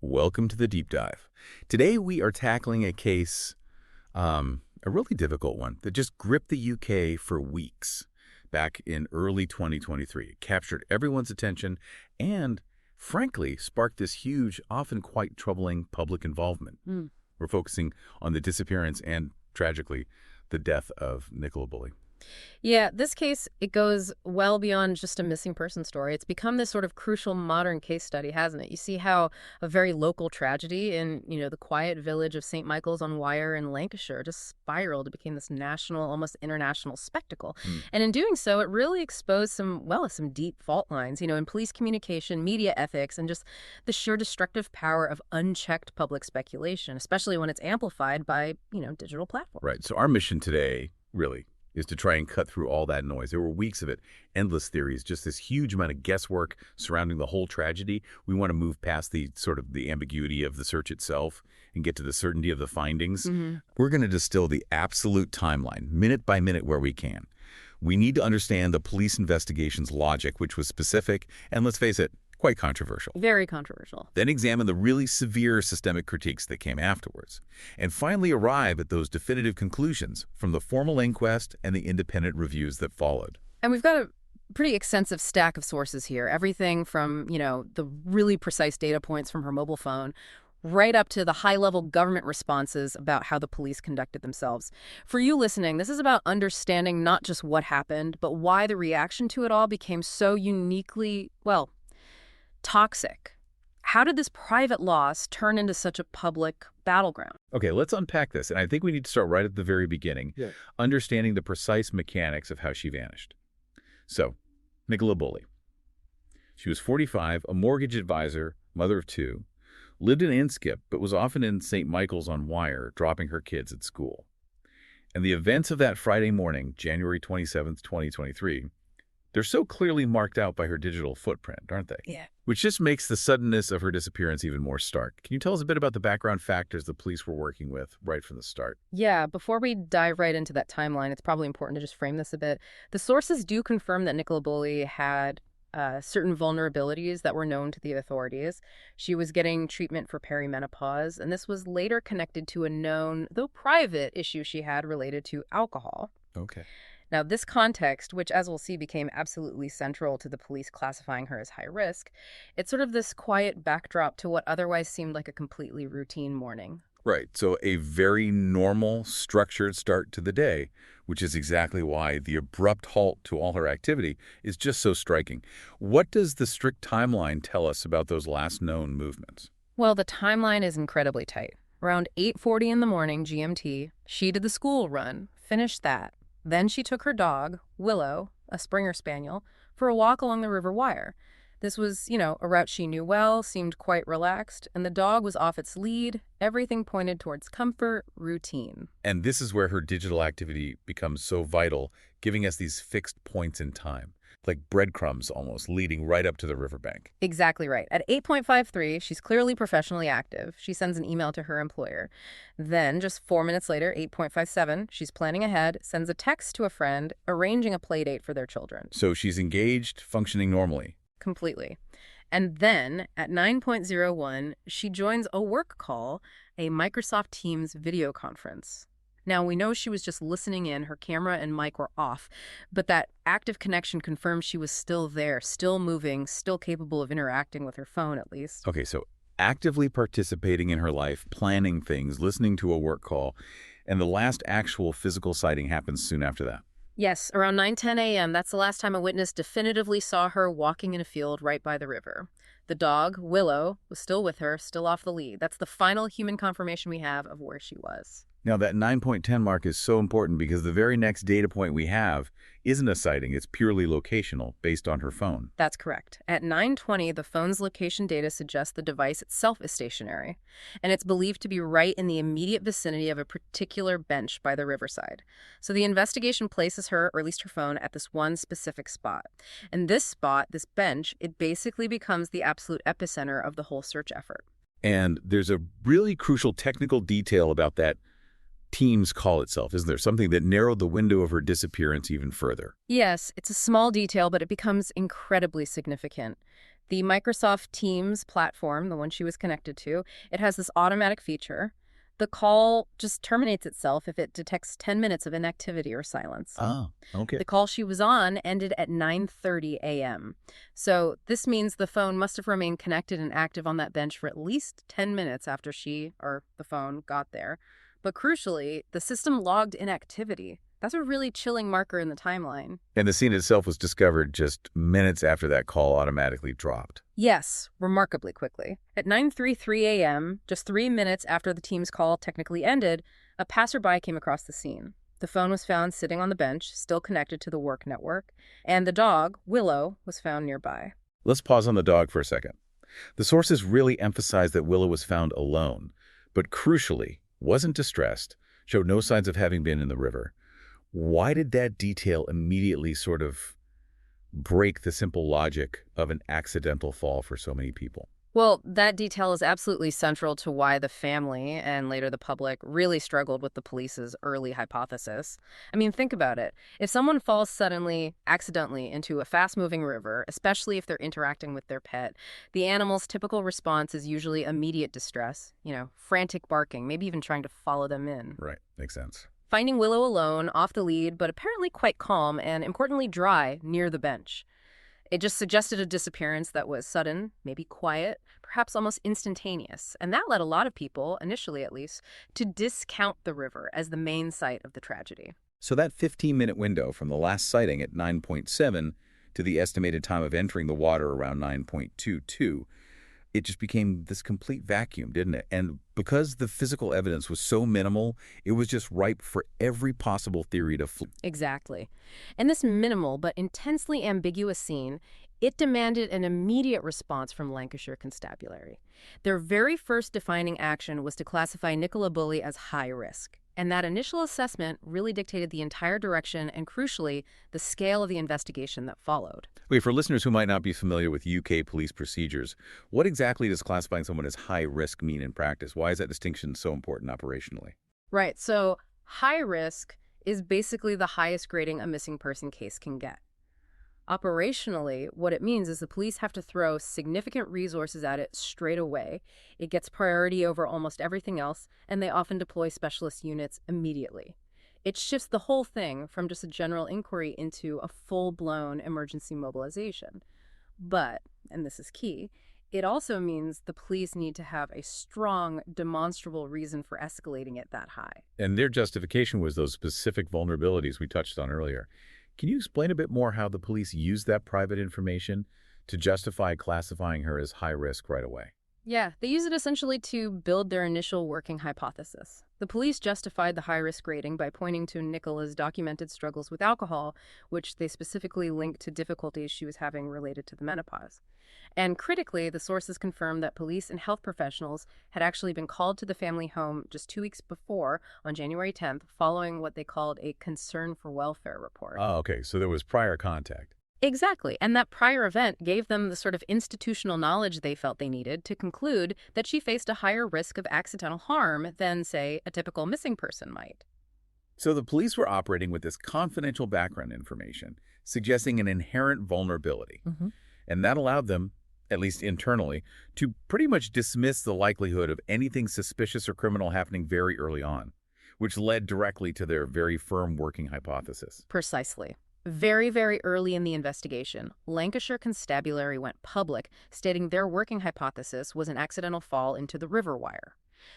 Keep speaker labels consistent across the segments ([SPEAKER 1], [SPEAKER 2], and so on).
[SPEAKER 1] Welcome to the Deep Dive. Today we are tackling a case, a really difficult one, that just gripped the UK for weeks back in early 2023. It captured everyone's attention and, frankly, sparked this huge, often quite troubling public involvement. We're focusing on the disappearance and, tragically, the death of Nicola Bulley.
[SPEAKER 2] Yeah, this case, it goes well beyond just a missing person story. It's become this sort of crucial modern case study, hasn't it? You see how a very local tragedy in, the quiet village of St. Michael's on Wyre in Lancashire just spiraled. It became this national, almost international spectacle. And in doing so, it really exposed some deep fault lines, in police communication, media ethics, and just the sheer destructive power of unchecked public speculation, especially when it's amplified by, digital platforms.
[SPEAKER 1] Right. So our mission today, really, is to try and cut through all that noise. There were weeks of it, endless theories, just this huge amount of guesswork surrounding the whole tragedy. We want to move past the ambiguity of the search itself and get to the certainty of the findings. We're going to distill the absolute timeline, minute by minute where we can. We need to understand the police investigation's logic, which was specific, and let's face it, quite controversial.
[SPEAKER 2] Very controversial.
[SPEAKER 1] Then examine the really severe systemic critiques that came afterwards. And finally arrive at those definitive conclusions from the formal inquest and the independent reviews that followed.
[SPEAKER 2] And we've got a pretty extensive stack of sources here. Everything from, the really precise data points from her mobile phone right up to the high-level government responses about how the police conducted themselves. For you listening, this is about understanding not just what happened, but why the reaction to it all became so uniquely, toxic. How did this private loss turn into such a public battleground?
[SPEAKER 1] Okay, let's unpack this. And I think we need to start right at the very beginning, understanding the precise mechanics of how she vanished. So, Nicola Bulley. She was 45, a mortgage advisor, mother of two, lived in Inskip, but was often in St. Michael's on Wyre, dropping her kids at school. And the events of that Friday morning, January 27th, 2023, they're so clearly marked out by her digital footprint, aren't they?
[SPEAKER 2] Yeah.
[SPEAKER 1] Which just makes the suddenness of her disappearance even more stark. Can you tell us a bit about the background factors the police were working with right from the start?
[SPEAKER 2] Yeah, before we dive right into that timeline, it's probably important to just frame this a bit. The sources do confirm that Nicola Bulley had certain vulnerabilities that were known to the authorities. She was getting treatment for perimenopause, and this was later connected to a known, though private, issue she had related to alcohol.
[SPEAKER 1] Okay.
[SPEAKER 2] Now, this context, which as we'll see became absolutely central to the police classifying her as high risk, it's sort of this quiet backdrop to what otherwise seemed like a completely routine morning.
[SPEAKER 1] Right. So a very normal, structured start to the day, which is exactly why the abrupt halt to all her activity is just so striking. What does the strict timeline tell us about those last known movements?
[SPEAKER 2] Well, the timeline is incredibly tight. Around 8:40 in the morning GMT, she did the school run, finished that. Then she took her dog, Willow, a Springer Spaniel, for a walk along the River Wyre. This was, a route she knew well, seemed quite relaxed, and the dog was off its lead. Everything pointed towards comfort, routine.
[SPEAKER 1] And this is where her digital activity becomes so vital, giving us these fixed points in time, like breadcrumbs almost, leading right up to the riverbank.
[SPEAKER 2] Exactly right. At 8:53, she's clearly professionally active. She sends an email to her employer. Then, just 4 minutes later, 8:57, she's planning ahead, sends a text to a friend, arranging a play date for their children.
[SPEAKER 1] So she's engaged, functioning normally.
[SPEAKER 2] Completely. And then, at 9:01, she joins a work call, a Microsoft Teams video conference. Now, we know she was just listening in, her camera and mic were off, but that active connection confirms she was still there, still moving, still capable of interacting with her phone, at least.
[SPEAKER 1] Okay, so actively participating in her life, planning things, listening to a work call, and the last actual physical sighting happens soon after that.
[SPEAKER 2] Yes, around 9:10 a.m., that's the last time a witness definitively saw her walking in a field right by the river. The dog, Willow, was still with her, still off the lead. That's the final human confirmation we have of where she was.
[SPEAKER 1] Now, that 9.10 mark is so important because the very next data point we have isn't a sighting. It's purely locational, based on her phone.
[SPEAKER 2] That's correct. At 9:20, the phone's location data suggests the device itself is stationary, and it's believed to be right in the immediate vicinity of a particular bench by the riverside. So the investigation places her, or at least her phone, at this one specific spot. And this spot, this bench, it basically becomes the absolute epicenter of the whole search effort.
[SPEAKER 1] And there's a really crucial technical detail about that Teams call itself, isn't there? Something that narrowed the window of her disappearance even further.
[SPEAKER 2] Yes, it's a small detail, but it becomes incredibly significant. The Microsoft Teams platform, the one she was connected to, it has this automatic feature. The call just terminates itself if it detects 10 minutes of inactivity or silence.
[SPEAKER 1] Oh, okay.
[SPEAKER 2] The call she was on ended at 9:30 a.m. So this means the phone must have remained connected and active on that bench for at least 10 minutes after she, or the phone, got there. But crucially, the system logged inactivity. That's a really chilling marker in the timeline.
[SPEAKER 1] And the scene itself was discovered just minutes after that call automatically dropped.
[SPEAKER 2] Yes, remarkably quickly. At 9:33 a.m., just 3 minutes after the team's call technically ended, a passerby came across the scene. The phone was found sitting on the bench, still connected to the work network, and the dog, Willow, was found nearby.
[SPEAKER 1] Let's pause on the dog for a second. The sources really emphasize that Willow was found alone, but crucially, wasn't distressed, showed no signs of having been in the river. Why did that detail immediately sort of break the simple logic of an accidental fall for so many people?
[SPEAKER 2] Well, that detail is absolutely central to why the family and later the public really struggled with the police's early hypothesis. I mean, think about it. If someone falls suddenly, accidentally, into a fast-moving river, especially if they're interacting with their pet, the animal's typical response is usually immediate distress, frantic barking, maybe even trying to follow them in.
[SPEAKER 1] Right, makes sense.
[SPEAKER 2] Finding Willow alone, off the lead, but apparently quite calm and, importantly, dry near the bench. It just suggested a disappearance that was sudden, maybe quiet, perhaps almost instantaneous. And that led a lot of people, initially at least, to discount the river as the main site of the tragedy.
[SPEAKER 1] So that 15-minute window from the last sighting at 9:7 to the estimated time of entering the water around 9:22, it just became this complete vacuum, didn't it? And because the physical evidence was so minimal, it was just ripe for every possible theory to fly.
[SPEAKER 2] Exactly. And this minimal but intensely ambiguous scene, it demanded an immediate response from Lancashire Constabulary. Their very first defining action was to classify Nicola Bulley as high risk. And that initial assessment really dictated the entire direction and, crucially, the scale of the investigation that followed.
[SPEAKER 1] Okay, for listeners who might not be familiar with UK police procedures, what exactly does classifying someone as high risk mean in practice? Why is that distinction so important operationally?
[SPEAKER 2] Right, so high risk is basically the highest grading a missing person case can get. Operationally, what it means is the police have to throw significant resources at it straight away. It gets priority over almost everything else, and they often deploy specialist units immediately. It shifts the whole thing from just a general inquiry into a full-blown emergency mobilization. But, and this is key, it also means the police need to have a strong, demonstrable reason for escalating it that high.
[SPEAKER 1] And their justification was those specific vulnerabilities we touched on earlier. Can you explain a bit more how the police used that private information to justify classifying her as high risk right away?
[SPEAKER 2] Yeah, they use it essentially to build their initial working hypothesis. The police justified the high-risk rating by pointing to Nicola's documented struggles with alcohol, which they specifically linked to difficulties she was having related to the menopause. And critically, the sources confirmed that police and health professionals had actually been called to the family home just 2 weeks before, on January 10th, following what they called a concern for welfare report.
[SPEAKER 1] Oh, okay, so there was prior contact.
[SPEAKER 2] Exactly, and that prior event gave them the sort of institutional knowledge they felt they needed to conclude that she faced a higher risk of accidental harm than, say, a typical missing person might.
[SPEAKER 1] So the police were operating with this confidential background information, suggesting an inherent vulnerability. And that allowed them, at least internally, to pretty much dismiss the likelihood of anything suspicious or criminal happening very early on, which led directly to their very firm working hypothesis.
[SPEAKER 2] Precisely. Very, very early in the investigation, Lancashire Constabulary went public, stating their working hypothesis was an accidental fall into the River Wyre.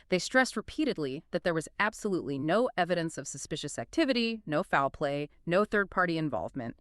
[SPEAKER 2] They stressed repeatedly that there was absolutely no evidence of suspicious activity, no foul play, no third-party involvement.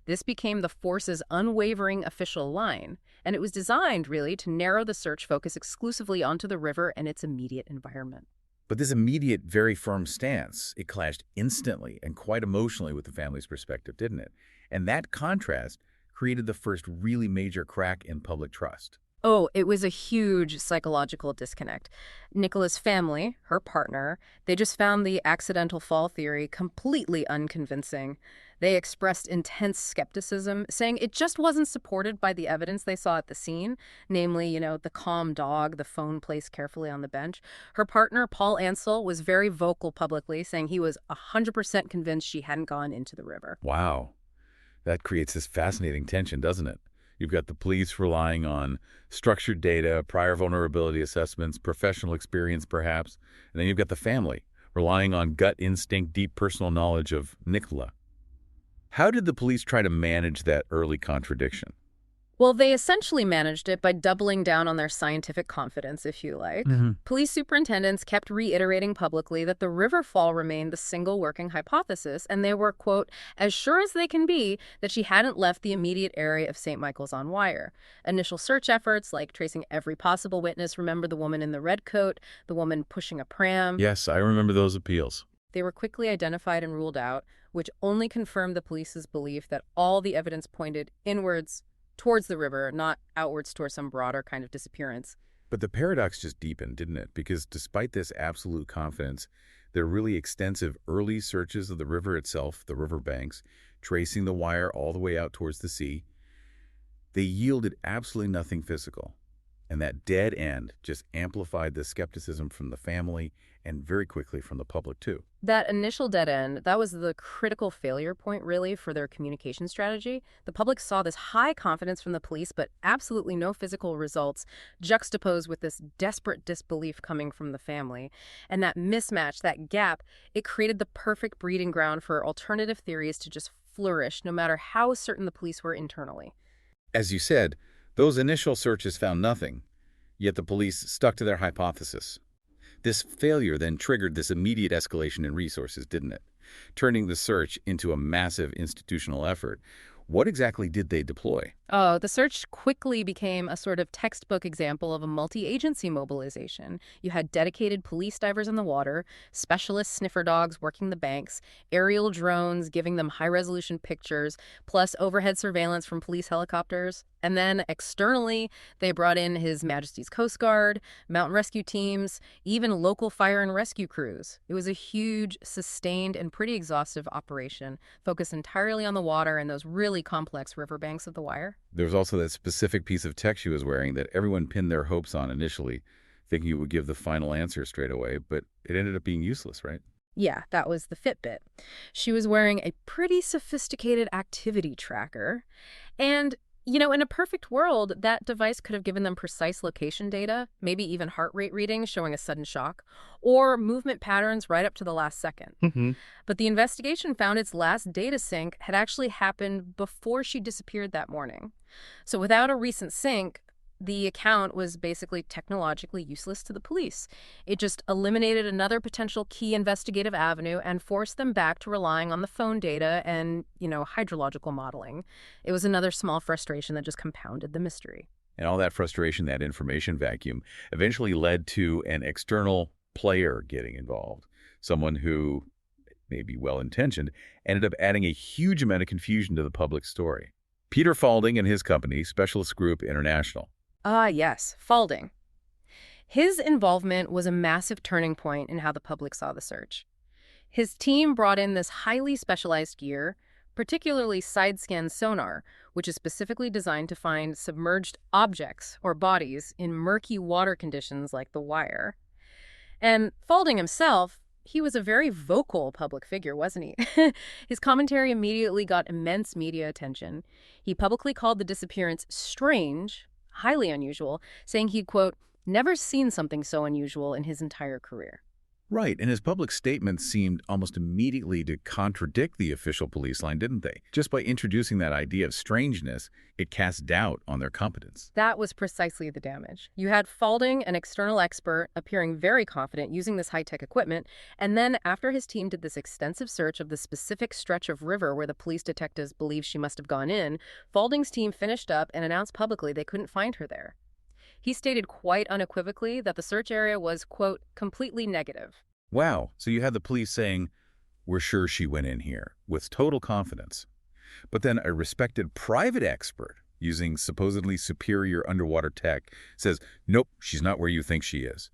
[SPEAKER 2] This became the force's unwavering official line, and it was designed, really, to narrow the search focus exclusively onto the river and its immediate environment.
[SPEAKER 1] But this immediate, very firm stance, it clashed instantly and quite emotionally with the family's perspective, didn't it? And that contrast created the first really major crack in public trust.
[SPEAKER 2] Oh, it was a huge psychological disconnect. Nicola's family, her partner, they just found the accidental fall theory completely unconvincing. They expressed intense skepticism, saying it just wasn't supported by the evidence they saw at the scene, namely, the calm dog, the phone placed carefully on the bench. Her partner, Paul Ansell, was very vocal publicly, saying he was 100% convinced she hadn't gone into the river.
[SPEAKER 1] Wow. That creates this fascinating tension, doesn't it? You've got the police relying on structured data, prior vulnerability assessments, professional experience perhaps, and then you've got the family relying on gut instinct, deep personal knowledge of Nicola. How did the police try to manage that early contradiction?
[SPEAKER 2] Well, they essentially managed it by doubling down on their scientific confidence, if you like. Police superintendents kept reiterating publicly that the river fall remained the single working hypothesis, and they were, quote, as sure as they can be that she hadn't left the immediate area of St. Michael's on Wyre. Initial search efforts, like tracing every possible witness, remember the woman in the red coat, the woman pushing a pram?
[SPEAKER 1] Yes, I remember those appeals.
[SPEAKER 2] They were quickly identified and ruled out, which only confirmed the police's belief that all the evidence pointed inwards towards the river, not outwards towards some broader kind of disappearance.
[SPEAKER 1] But the paradox just deepened, didn't it? Because despite this absolute confidence, there are really extensive early searches of the river itself, the river banks, tracing the wire all the way out towards the sea. They yielded absolutely nothing physical. And that dead end just amplified the skepticism from the family and very quickly from the public, too.
[SPEAKER 2] That initial dead end, that was the critical failure point, really, for their communication strategy. The public saw this high confidence from the police, but absolutely no physical results, juxtaposed with this desperate disbelief coming from the family. And that mismatch, that gap, it created the perfect breeding ground for alternative theories to just flourish, no matter how certain the police were internally.
[SPEAKER 1] As you said, those initial searches found nothing, yet the police stuck to their hypothesis. This failure then triggered this immediate escalation in resources, didn't it? Turning the search into a massive institutional effort. What exactly did they deploy?
[SPEAKER 2] Oh, the search quickly became a sort of textbook example of a multi-agency mobilization. You had dedicated police divers in the water, specialist sniffer dogs working the banks, aerial drones giving them high-resolution pictures, plus overhead surveillance from police helicopters. And then externally, they brought in His Majesty's Coast Guard, mountain rescue teams, even local fire and rescue crews. It was a huge, sustained, and pretty exhaustive operation, focused entirely on the water and those really complex riverbanks of the Wyre.
[SPEAKER 1] There was also that specific piece of tech she was wearing that everyone pinned their hopes on initially, thinking it would give the final answer straight away, but it ended up being useless, right?
[SPEAKER 2] Yeah, that was the Fitbit. She was wearing a pretty sophisticated activity tracker. And, you know, in a perfect world, that device could have given them precise location data, maybe even heart rate readings showing a sudden shock, or movement patterns right up to the last second. But the investigation found its last data sync had actually happened before she disappeared that morning. So without a recent sync, the account was basically technologically useless to the police. It just eliminated another potential key investigative avenue and forced them back to relying on the phone data and, hydrological modeling. It was another small frustration that just compounded the mystery.
[SPEAKER 1] And all that frustration, that information vacuum, eventually led to an external player getting involved. Someone who, maybe well-intentioned, ended up adding a huge amount of confusion to the public story. Peter Falding and his company, Specialist Group International.
[SPEAKER 2] Ah, yes, Falding. His involvement was a massive turning point in how the public saw the search. His team brought in this highly specialized gear, particularly side-scan sonar, which is specifically designed to find submerged objects or bodies in murky water conditions like the Wyre. And Falding himself, he was a very vocal public figure, wasn't he? His commentary immediately got immense media attention. He publicly called the disappearance strange, highly unusual, saying he'd, quote, never seen something so unusual in his entire career.
[SPEAKER 1] Right, and his public statements seemed almost immediately to contradict the official police line, didn't they? Just by introducing that idea of strangeness, it cast doubt on their competence.
[SPEAKER 2] That was precisely the damage. You had Falding, an external expert, appearing very confident using this high-tech equipment, and then after his team did this extensive search of the specific stretch of river where the police detectives believed she must have gone in, Falding's team finished up and announced publicly they couldn't find her there. He stated quite unequivocally that the search area was, quote, completely negative.
[SPEAKER 1] Wow, so you had the police saying, we're sure she went in here, with total confidence. But then a respected private expert, using supposedly superior underwater tech, says, nope, she's not where you think she is.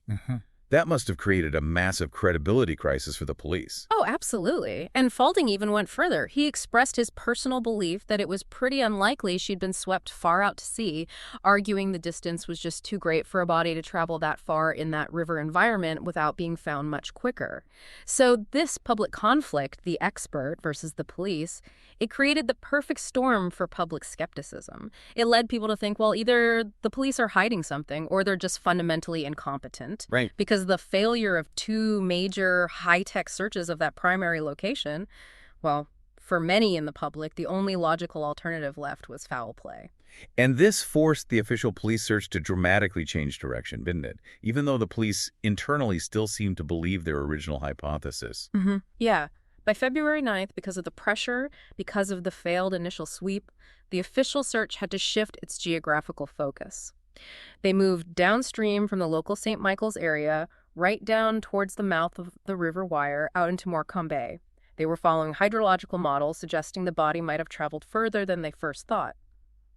[SPEAKER 1] That must have created a massive credibility crisis for the police.
[SPEAKER 2] Oh, absolutely. And Faulding even went further. He expressed his personal belief that it was pretty unlikely she'd been swept far out to sea, arguing the distance was just too great for a body to travel that far in that river environment without being found much quicker. So this public conflict, the expert versus the police, it created the perfect storm for public skepticism. It led people to think, well, either the police are hiding something or they're just fundamentally incompetent.
[SPEAKER 1] Right.
[SPEAKER 2] Because the failure of two major high-tech searches of that primary location, well, for many in the public, the only logical alternative left was foul play.
[SPEAKER 1] And this forced the official police search to dramatically change direction, didn't it? Even though the police internally still seemed to believe their original hypothesis.
[SPEAKER 2] Yeah. By February 9th, because of the pressure, because of the failed initial sweep, the official search had to shift its geographical focus. They moved downstream from the local St. Michael's area, right down towards the mouth of the River Wyre, out into Morecambe Bay. They were following hydrological models suggesting the body might have traveled further than they first thought.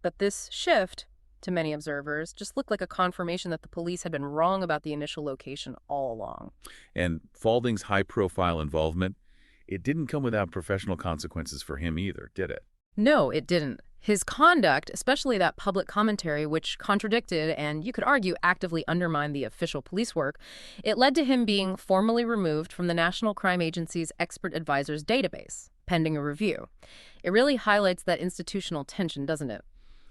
[SPEAKER 2] But this shift, to many observers, just looked like a confirmation that the police had been wrong about the initial location all along.
[SPEAKER 1] And Faulding's high-profile involvement, it didn't come without professional consequences for him either, did it?
[SPEAKER 2] No, it didn't. His conduct, especially that public commentary, which contradicted and, you could argue, actively undermined the official police work, it led to him being formally removed from the National Crime Agency's Expert Advisors database, pending a review. It really highlights that institutional tension, doesn't it?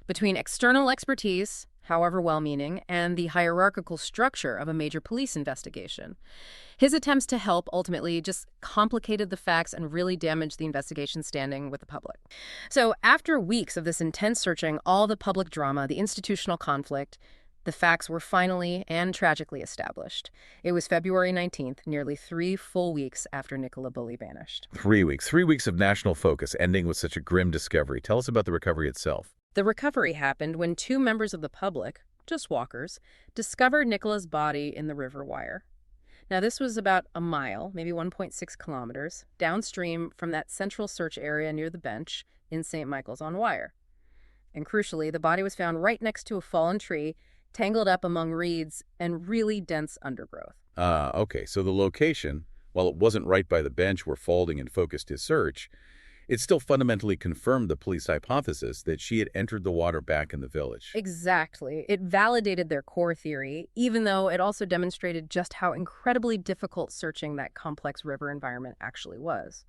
[SPEAKER 2] Between external expertise, however well-meaning, and the hierarchical structure of a major police investigation. His attempts to help ultimately just complicated the facts and really damaged the investigation's standing with the public. So after weeks of this intense searching, all the public drama, the institutional conflict, the facts were finally and tragically established. It was February 19th, nearly 3 full weeks after Nicola Bulley vanished.
[SPEAKER 1] 3 weeks. 3 weeks of national focus, ending with such a grim discovery. Tell us about the recovery itself.
[SPEAKER 2] The recovery happened when 2 members of the public, just walkers, discovered Nicola's body in the River Wyre. Now, this was about a mile, maybe 1.6 kilometers, downstream from that central search area near the bench in St. Michael's on Wyre. And crucially, the body was found right next to a fallen tree, tangled up among reeds and really dense undergrowth.
[SPEAKER 1] Okay, so the location, while it wasn't right by the bench where Faulding had focused his search, it still fundamentally confirmed the police hypothesis that she had entered the water back in the village.
[SPEAKER 2] Exactly. It validated their core theory, even though it also demonstrated just how incredibly difficult searching that complex river environment actually was.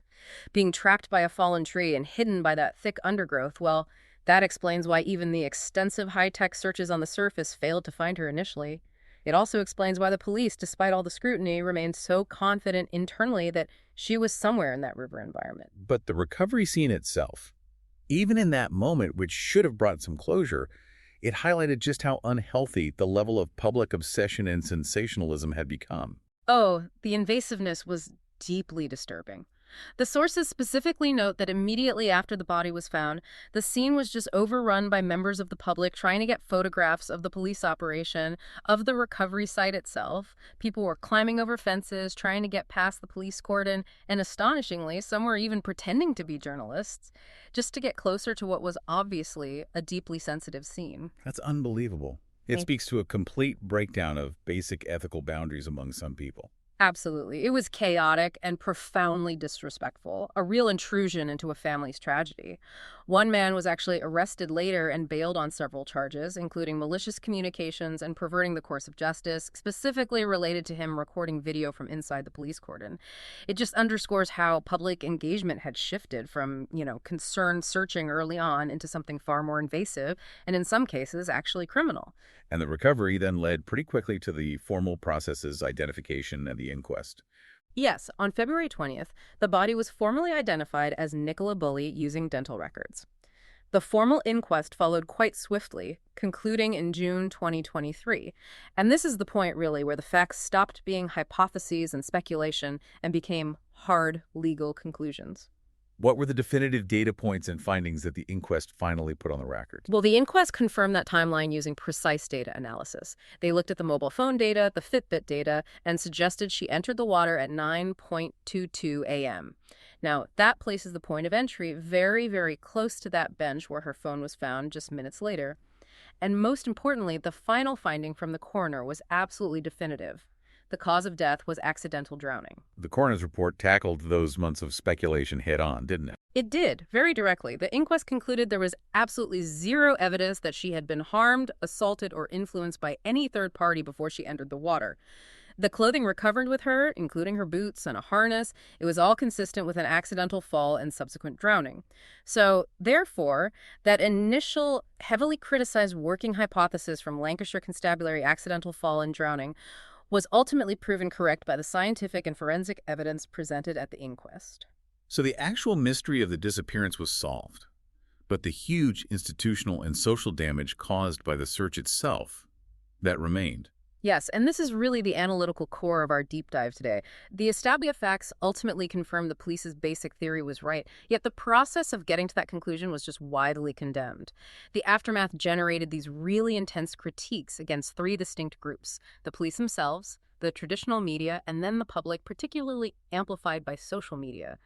[SPEAKER 2] Being trapped by a fallen tree and hidden by that thick undergrowth, well, that explains why even the extensive high-tech searches on the surface failed to find her initially. It also explains why the police, despite all the scrutiny, remained so confident internally that she was somewhere in that river environment.
[SPEAKER 1] But the recovery scene itself, even in that moment, which should have brought some closure, it highlighted just how unhealthy the level of public obsession and sensationalism had become.
[SPEAKER 2] Oh, the invasiveness was deeply disturbing. The sources specifically note that immediately after the body was found, the scene was just overrun by members of the public trying to get photographs of the police operation, of the recovery site itself. People were climbing over fences, trying to get past the police cordon, and astonishingly, some were even pretending to be journalists, just to get closer to what was obviously a deeply sensitive scene.
[SPEAKER 1] That's unbelievable. It speaks to a complete breakdown of basic ethical boundaries among some people.
[SPEAKER 2] Absolutely. It was chaotic and profoundly disrespectful, a real intrusion into a family's tragedy. One man was actually arrested later and bailed on several charges, including malicious communications and perverting the course of justice, specifically related to him recording video from inside the police cordon. It just underscores how public engagement had shifted from, concerned searching early on into something far more invasive, and in some cases, actually criminal.
[SPEAKER 1] And the recovery then led pretty quickly to the formal processes, identification, and the inquest.
[SPEAKER 2] Yes, on February 20th, the body was formally identified as Nicola Bulley using dental records. The formal inquest followed quite swiftly, concluding in June 2023. And this is the point, really, where the facts stopped being hypotheses and speculation and became hard legal conclusions.
[SPEAKER 1] What were the definitive data points and findings that the inquest finally put on the record?
[SPEAKER 2] Well, the inquest confirmed that timeline using precise data analysis. They looked at the mobile phone data, the Fitbit data, and suggested she entered the water at 9:22 a.m. Now, that places the point of entry very, very close to that bench where her phone was found just minutes later. And most importantly, the final finding from the coroner was absolutely definitive. The cause of death was accidental drowning.
[SPEAKER 1] The coroner's report tackled those months of speculation head-on, didn't it?
[SPEAKER 2] It did, very directly. The inquest concluded there was absolutely zero evidence that she had been harmed, assaulted, or influenced by any third party before she entered the water. The clothing recovered with her, including her boots and a harness, it was all consistent with an accidental fall and subsequent drowning. So, therefore, that initial heavily criticized working hypothesis from Lancashire Constabulary accidental fall and drowning was ultimately proven correct by the scientific and forensic evidence presented at the inquest.
[SPEAKER 1] So the actual mystery of the disappearance was solved, but the huge institutional and social damage caused by the search itself, that remained.
[SPEAKER 2] Yes, and this is really the analytical core of our deep dive today. The Establia facts ultimately confirmed the police's basic theory was right, yet the process of getting to that conclusion was just widely condemned. The aftermath generated these really intense critiques against three distinct groups: the police themselves, the traditional media, and then the public, particularly amplified by social media.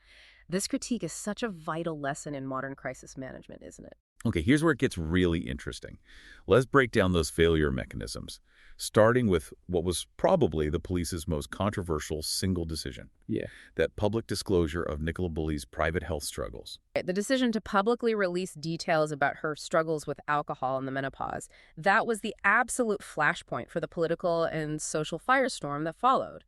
[SPEAKER 2] This critique is such a vital lesson in modern crisis management, isn't it?
[SPEAKER 1] Okay, here's where it gets really interesting. Let's break down those failure mechanisms, starting with what was probably the police's most controversial single decision.
[SPEAKER 3] Yeah.
[SPEAKER 1] That public disclosure of Nicola Bulley's private health struggles.
[SPEAKER 2] The decision to publicly release details about her struggles with alcohol and the menopause, that was the absolute flashpoint for the political and social firestorm that followed.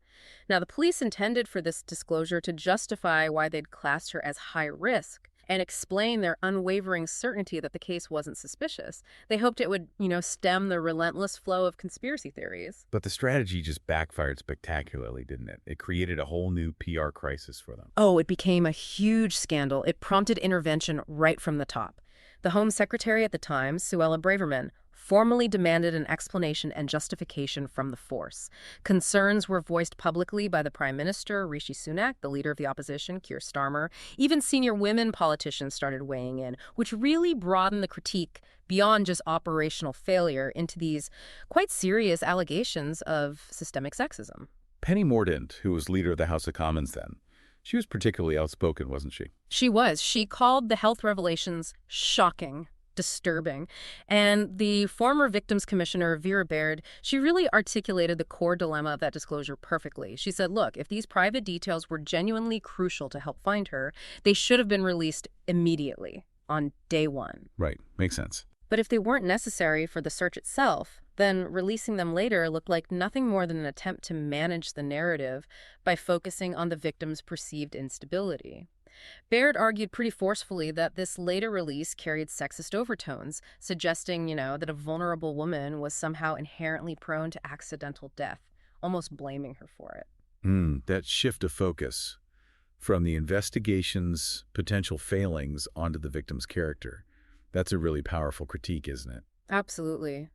[SPEAKER 2] Now, the police intended for this disclosure to justify why they'd classed her as high risk and explain their unwavering certainty that the case wasn't suspicious. They hoped it would, stem the relentless flow of conspiracy theories.
[SPEAKER 1] But the strategy just backfired spectacularly, didn't it? It created a whole new PR crisis for them.
[SPEAKER 2] Oh, it became a huge scandal. It prompted intervention right from the top. The Home Secretary at the time, Suella Braverman, formally demanded an explanation and justification from the force. Concerns were voiced publicly by the Prime Minister, Rishi Sunak, the leader of the opposition, Keir Starmer. Even senior women politicians started weighing in, which really broadened the critique beyond just operational failure into these quite serious allegations of systemic sexism.
[SPEAKER 1] Penny Mordaunt, who was leader of the House of Commons then, she was particularly outspoken, wasn't she?
[SPEAKER 2] She was. She called the health revelations shocking, disturbing. And the former Victims Commissioner, Vera Baird, she really articulated the core dilemma of that disclosure perfectly. She said, look, if these private details were genuinely crucial to help find her, they should have been released immediately, on day one.
[SPEAKER 1] Right. Makes sense.
[SPEAKER 2] But if they weren't necessary for the search itself, then releasing them later looked like nothing more than an attempt to manage the narrative by focusing on the victim's perceived instability. Baird argued pretty forcefully that this later release carried sexist overtones, suggesting, that a vulnerable woman was somehow inherently prone to accidental death, almost blaming her for it.
[SPEAKER 1] That shift of focus from the investigation's potential failings onto the victim's character, that's a really powerful critique, isn't it?
[SPEAKER 2] Absolutely.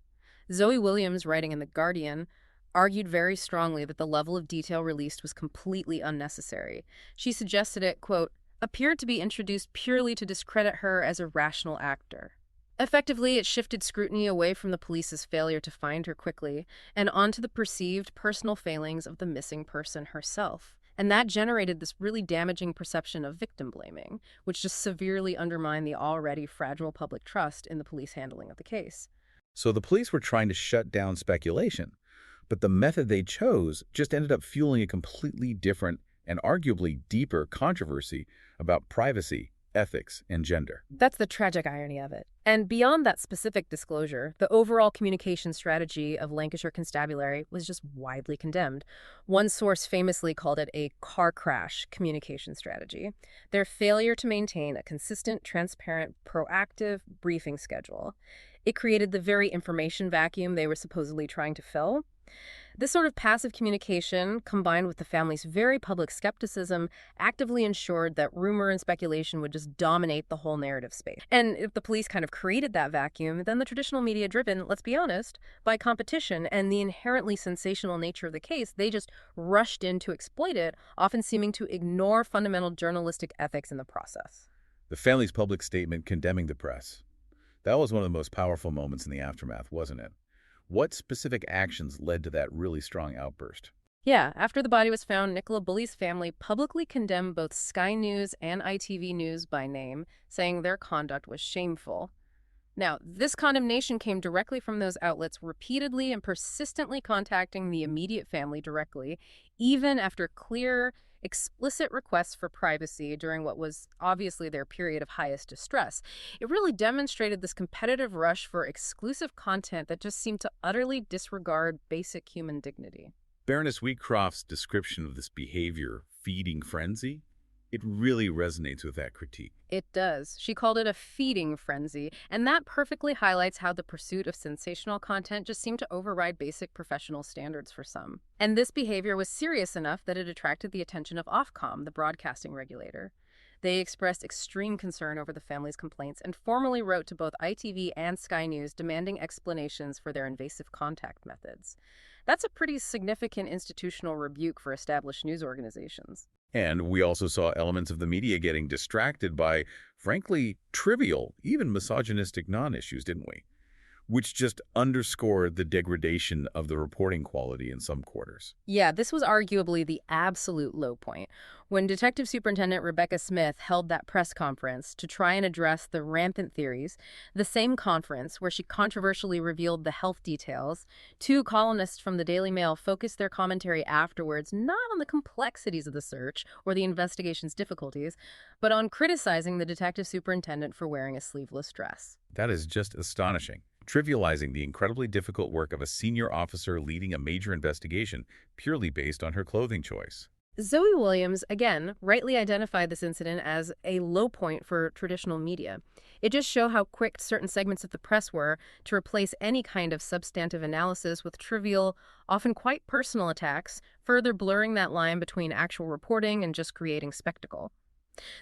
[SPEAKER 2] Zoe Williams, writing in The Guardian, argued very strongly that the level of detail released was completely unnecessary. She suggested it, quote, appeared to be introduced purely to discredit her as a rational actor. Effectively, it shifted scrutiny away from the police's failure to find her quickly and onto the perceived personal failings of the missing person herself. And that generated this really damaging perception of victim blaming, which just severely undermined the already fragile public trust in the police handling of the case.
[SPEAKER 1] So the police were trying to shut down speculation, but the method they chose just ended up fueling a completely different and arguably deeper controversy about privacy, ethics, and gender.
[SPEAKER 2] That's the tragic irony of it. And beyond that specific disclosure, the overall communication strategy of Lancashire Constabulary was just widely condemned. One source famously called it a car crash communication strategy. Their failure to maintain a consistent, transparent, proactive briefing schedule. It created the very information vacuum they were supposedly trying to fill. This sort of passive communication, combined with the family's very public skepticism, actively ensured that rumor and speculation would just dominate the whole narrative space. And if the police kind of created that vacuum, then the traditional media driven, let's be honest, by competition and the inherently sensational nature of the case, they just rushed in to exploit it, often seeming to ignore fundamental journalistic ethics in the process.
[SPEAKER 1] The family's public statement condemning the press. That was one of the most powerful moments in the aftermath, wasn't it? What specific actions led to that really strong outburst?
[SPEAKER 2] Yeah, after the body was found, Nicola Bulley's family publicly condemned both Sky News and ITV News by name, saying their conduct was shameful. Now, this condemnation came directly from those outlets repeatedly and persistently contacting the immediate family directly, even after clear, explicit requests for privacy during what was obviously their period of highest distress. It really demonstrated this competitive rush for exclusive content that just seemed to utterly disregard basic human dignity.
[SPEAKER 1] Baroness Wheatcroft's description of this behavior, feeding frenzy, it really resonates with that critique.
[SPEAKER 2] It does. She called it a feeding frenzy, and that perfectly highlights how the pursuit of sensational content just seemed to override basic professional standards for some. And this behavior was serious enough that it attracted the attention of Ofcom, the broadcasting regulator. They expressed extreme concern over the family's complaints and formally wrote to both ITV and Sky News demanding explanations for their invasive contact methods. That's a pretty significant institutional rebuke for established news organizations.
[SPEAKER 1] And we also saw elements of the media getting distracted by, frankly, trivial, even misogynistic non-issues, didn't we? Which just underscored the degradation of the reporting quality in some quarters.
[SPEAKER 2] Yeah, this was arguably the absolute low point. When Detective Superintendent Rebecca Smith held that press conference to try and address the rampant theories, the same conference where she controversially revealed the health details, two columnists from the Daily Mail focused their commentary afterwards not on the complexities of the search or the investigation's difficulties, but on criticizing the detective superintendent for wearing a sleeveless dress.
[SPEAKER 1] That is just astonishing. Trivializing the incredibly difficult work of a senior officer leading a major investigation purely based on her clothing choice.
[SPEAKER 2] Zoe Williams, again, rightly identified this incident as a low point for traditional media. It just showed how quick certain segments of the press were to replace any kind of substantive analysis with trivial, often quite personal attacks, further blurring that line between actual reporting and just creating spectacle.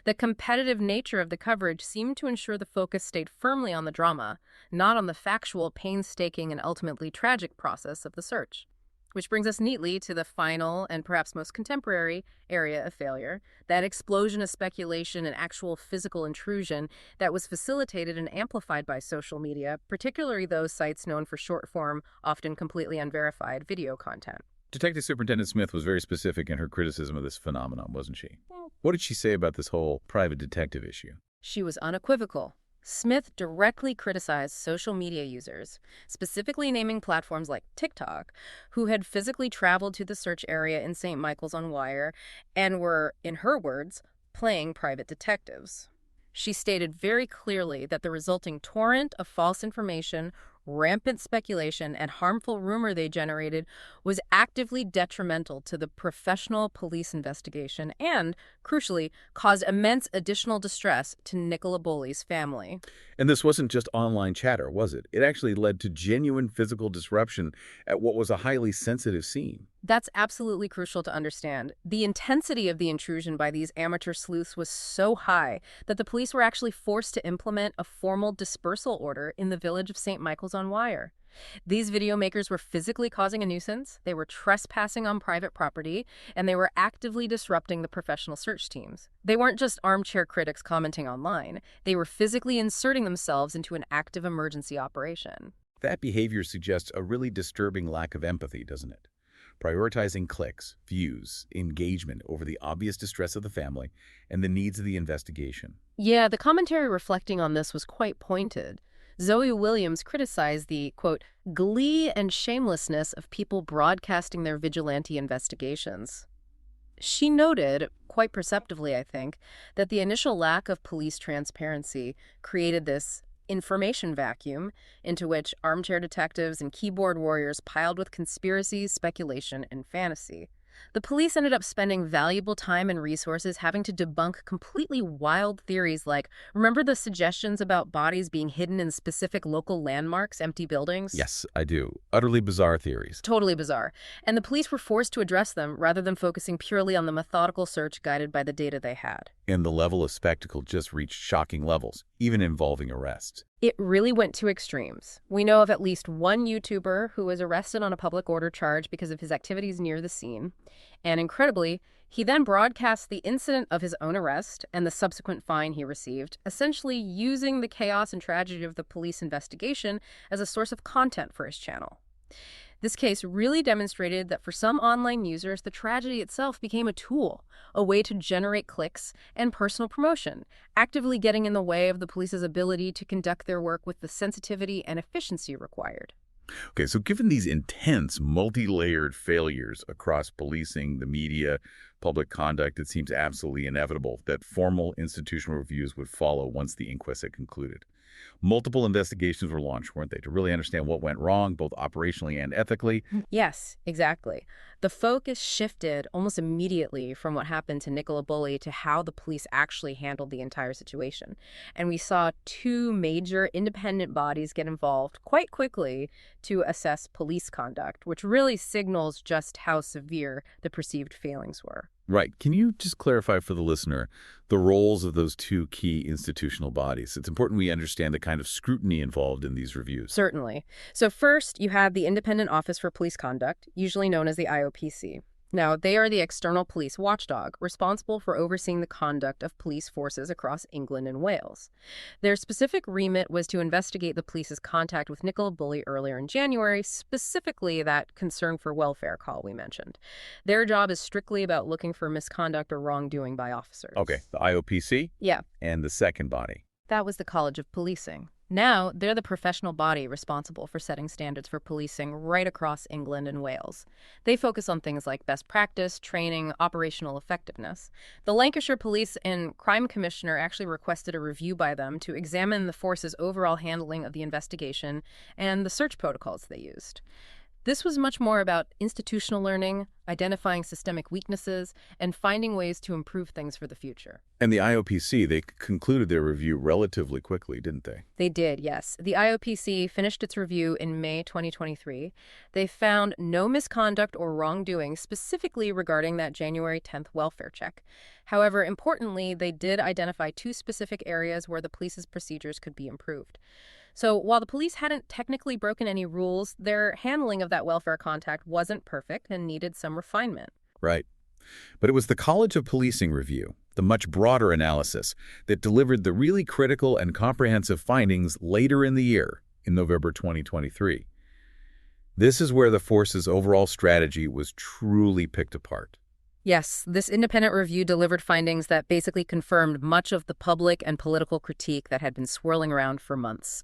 [SPEAKER 2] The competitive nature of the coverage seemed to ensure the focus stayed firmly on the drama, not on the factual, painstaking, and ultimately tragic process of the search. Which brings us neatly to the final and perhaps most contemporary area of failure, that explosion of speculation and actual physical intrusion that was facilitated and amplified by social media, particularly those sites known for short-form, often completely unverified video content.
[SPEAKER 1] Detective Superintendent Smith was very specific in her criticism of this phenomenon, wasn't she? What did she say about this whole private detective issue?
[SPEAKER 2] She was unequivocal. Smith directly criticized social media users, specifically naming platforms like TikTok, who had physically traveled to the search area in St. Michael's on Wyre and were, in her words, playing private detectives. She stated very clearly that the resulting torrent of false information, rampant speculation, and harmful rumor they generated was actively detrimental to the professional police investigation and, crucially, caused immense additional distress to Nicola Bulley's family.
[SPEAKER 1] And this wasn't just online chatter, was it? It actually led to genuine physical disruption at what was a highly sensitive scene.
[SPEAKER 2] That's absolutely crucial to understand. The intensity of the intrusion by these amateur sleuths was so high that the police were actually forced to implement a formal dispersal order in the village of St. Michael's on Wyre. These video makers were physically causing a nuisance, they were trespassing on private property, and they were actively disrupting the professional search teams. They weren't just armchair critics commenting online. They were physically inserting themselves into an active emergency operation.
[SPEAKER 1] That behavior suggests a really disturbing lack of empathy, doesn't it? Prioritizing clicks, views, engagement over the obvious distress of the family and the needs of the investigation.
[SPEAKER 2] Yeah, the commentary reflecting on this was quite pointed. Zoe Williams criticized the, quote, glee and shamelessness of people broadcasting their vigilante investigations. She noted, quite perceptively I think, that the initial lack of police transparency created this information vacuum into which armchair detectives and keyboard warriors piled with conspiracies, speculation, and fantasy. The police ended up spending valuable time and resources having to debunk completely wild theories like, remember the suggestions about bodies being hidden in specific local landmarks, empty buildings?
[SPEAKER 1] Yes, I do. Utterly bizarre theories.
[SPEAKER 2] Totally bizarre. And the police were forced to address them rather than focusing purely on the methodical search guided by the data they had.
[SPEAKER 1] And the level of spectacle just reached shocking levels, even involving arrests.
[SPEAKER 2] It really went to extremes. We know of at least one YouTuber who was arrested on a public order charge because of his activities near the scene. And incredibly, he then broadcast the incident of his own arrest and the subsequent fine he received, essentially using the chaos and tragedy of the police investigation as a source of content for his channel. This case really demonstrated that for some online users, the tragedy itself became a tool, a way to generate clicks and personal promotion, actively getting in the way of the police's ability to conduct their work with the sensitivity and efficiency required.
[SPEAKER 1] Okay, so given these intense, multi-layered failures across policing, the media, public conduct, it seems absolutely inevitable that formal institutional reviews would follow once the inquest had concluded. Multiple investigations were launched, weren't they, to really understand what went wrong, both operationally and ethically?
[SPEAKER 2] Yes, exactly. The focus shifted almost immediately from what happened to Nicola Bulley to how the police actually handled the entire situation. And we saw two major independent bodies get involved quite quickly to assess police conduct, which really signals just how severe the perceived failings were.
[SPEAKER 1] Right. Can you just clarify for the listener the roles of those two key institutional bodies? It's important we understand the kind of scrutiny involved in these reviews.
[SPEAKER 2] Certainly. So first, you have the Independent Office for Police Conduct, usually known as the IOPC. Now, they are the external police watchdog, responsible for overseeing the conduct of police forces across England and Wales. Their specific remit was to investigate the police's contact with Nicola Bulley earlier in January, specifically that concern for welfare call we mentioned. Their job is strictly about looking for misconduct or wrongdoing by officers.
[SPEAKER 1] Okay, the IOPC?
[SPEAKER 2] Yeah.
[SPEAKER 1] And the second body?
[SPEAKER 2] That was the College of Policing. Now, they're the professional body responsible for setting standards for policing right across England and Wales. They focus on things like best practice, training, operational effectiveness. The Lancashire Police and Crime Commissioner actually requested a review by them to examine the force's overall handling of the investigation and the search protocols they used. This was much more about institutional learning, identifying systemic weaknesses, and finding ways to improve things for the future.
[SPEAKER 1] And the IOPC, they concluded their review relatively quickly, didn't they?
[SPEAKER 2] They did, yes. The IOPC finished its review in May 2023. They found no misconduct or wrongdoing specifically regarding that January 10th welfare check. However, importantly, they did identify two specific areas where the police's procedures could be improved. So while the police hadn't technically broken any rules, their handling of that welfare contact wasn't perfect and needed some refinement.
[SPEAKER 1] Right. But it was the College of Policing review, the much broader analysis, that delivered the really critical and comprehensive findings later in the year, in November 2023. This is where the force's overall strategy was truly picked apart.
[SPEAKER 2] Yes, this independent review delivered findings that basically confirmed much of the public and political critique that had been swirling around for months.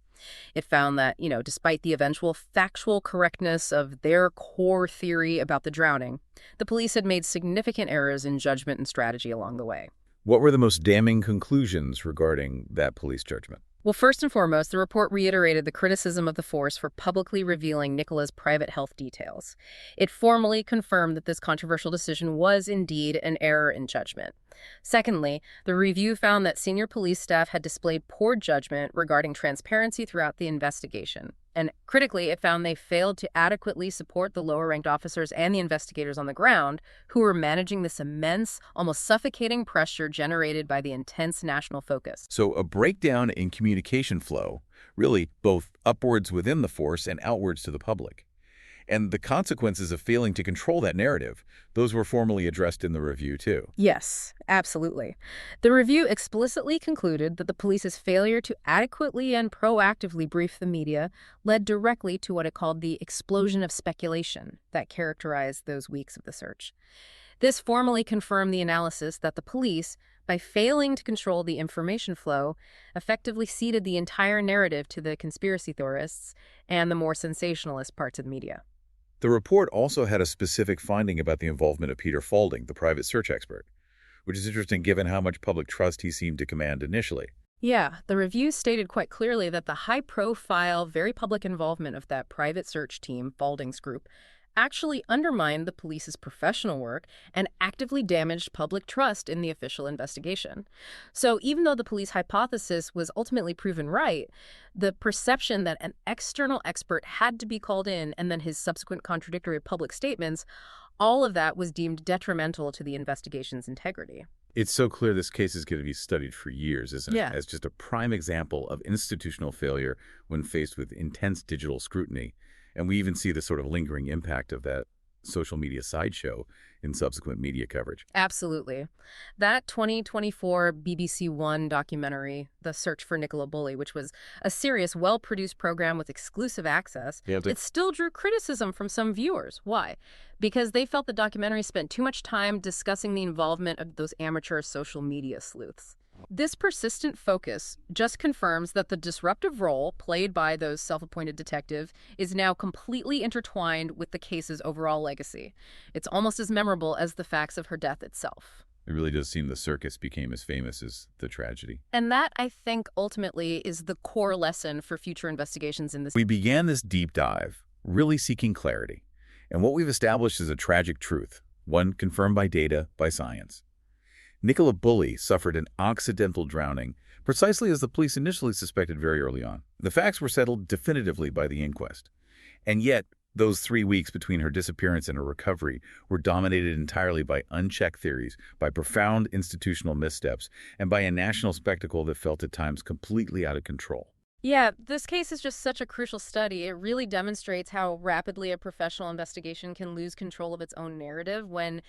[SPEAKER 2] It found that, despite the eventual factual correctness of their core theory about the drowning, the police had made significant errors in judgment and strategy along the way.
[SPEAKER 1] What were the most damning conclusions regarding that police judgment?
[SPEAKER 2] Well, first and foremost, the report reiterated the criticism of the force for publicly revealing Nicola's private health details. It formally confirmed that this controversial decision was indeed an error in judgment. Secondly, the review found that senior police staff had displayed poor judgment regarding transparency throughout the investigation. And critically, it found they failed to adequately support the lower-ranked officers and the investigators on the ground who were managing this immense, almost suffocating pressure generated by the intense national focus.
[SPEAKER 1] So a breakdown in communication flow, really both upwards within the force and outwards to the public. And the consequences of failing to control that narrative, those were formally addressed in the review, too.
[SPEAKER 2] Yes, absolutely. The review explicitly concluded that the police's failure to adequately and proactively brief the media led directly to what it called the explosion of speculation that characterized those weeks of the search. This formally confirmed the analysis that the police, by failing to control the information flow, effectively ceded the entire narrative to the conspiracy theorists and the more sensationalist parts of the media.
[SPEAKER 1] The report also had a specific finding about the involvement of Peter Faulding, the private search expert, which is interesting given how much public trust he seemed to command initially.
[SPEAKER 2] Yeah, the review stated quite clearly that the high-profile, very public involvement of that private search team, Faulding's group, actually undermined the police's professional work and actively damaged public trust in the official investigation. So even though the police hypothesis was ultimately proven right, the perception that an external expert had to be called in and then his subsequent contradictory public statements, all of that was deemed detrimental to the investigation's integrity.
[SPEAKER 1] It's so clear this case is going to be studied for years, isn't it?
[SPEAKER 2] Yeah.
[SPEAKER 1] As just a prime example of institutional failure when faced with intense digital scrutiny. And we even see the sort of lingering impact of that social media sideshow in subsequent media coverage.
[SPEAKER 2] Absolutely. That 2024 BBC One documentary, The Search for Nicola Bulley, which was a serious, well-produced program with exclusive access, it still drew criticism from some viewers. Why? Because they felt the documentary spent too much time discussing the involvement of those amateur social media sleuths. This persistent focus just confirms that the disruptive role played by those self-appointed detective is now completely intertwined with the case's overall legacy. It's almost as memorable as the facts of her death itself.
[SPEAKER 1] It really does seem the circus became as famous as the tragedy.
[SPEAKER 2] And that, I think, ultimately is the core lesson for future investigations in this.
[SPEAKER 1] We began this deep dive, really seeking clarity. And what we've established is a tragic truth, one confirmed by data, by science. Nicola Bulley suffered an accidental drowning, precisely as the police initially suspected very early on. The facts were settled definitively by the inquest. And yet, those 3 weeks between her disappearance and her recovery were dominated entirely by unchecked theories, by profound institutional missteps, and by a national spectacle that felt at times completely out of control.
[SPEAKER 2] Yeah, this case is just such a crucial study. It really demonstrates how rapidly a professional investigation can lose control of its own narrative when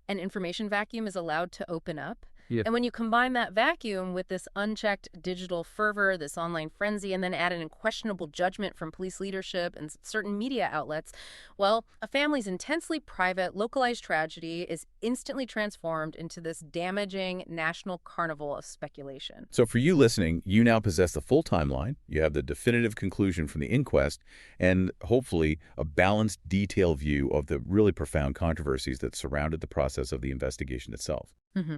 [SPEAKER 2] an information vacuum is allowed to open up.
[SPEAKER 1] Yeah.
[SPEAKER 2] And when you combine that vacuum with this unchecked digital fervor, this online frenzy, and then add an unquestionable judgment from police leadership and certain media outlets, well, a family's intensely private, localized tragedy is instantly transformed into this damaging national carnival of speculation.
[SPEAKER 1] So for you listening, you now possess the full timeline, you have the definitive conclusion from the inquest, and hopefully a balanced, detailed view of the really profound controversies that surrounded the process of the investigation itself.
[SPEAKER 2] Mm-hmm.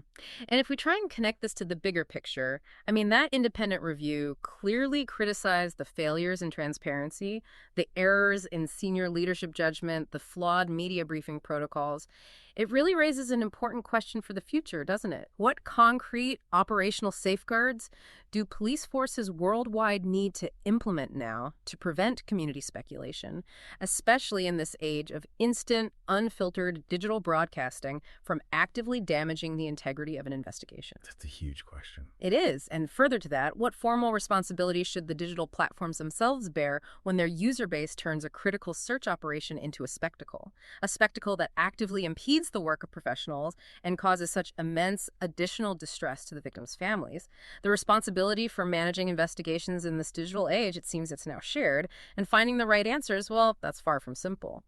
[SPEAKER 2] And if we try and connect this to the bigger picture, I mean, that independent review clearly criticized the failures in transparency, the errors in senior leadership judgment, the flawed media briefing protocols. It really raises an important question for the future, doesn't it? What concrete operational safeguards do police forces worldwide need to implement now to prevent community speculation, especially in this age of instant, unfiltered digital broadcasting from actively damaging the integrity of an investigation?
[SPEAKER 1] That's a huge question.
[SPEAKER 2] It is. And further to that, what formal responsibility should the digital platforms themselves bear when their user base turns a critical search operation into a spectacle that actively impedes the work of professionals and causes such immense additional distress to the victims' families? The responsibility for managing investigations in this digital age, it seems it's now shared, and finding the right answers, well, that's far from simple.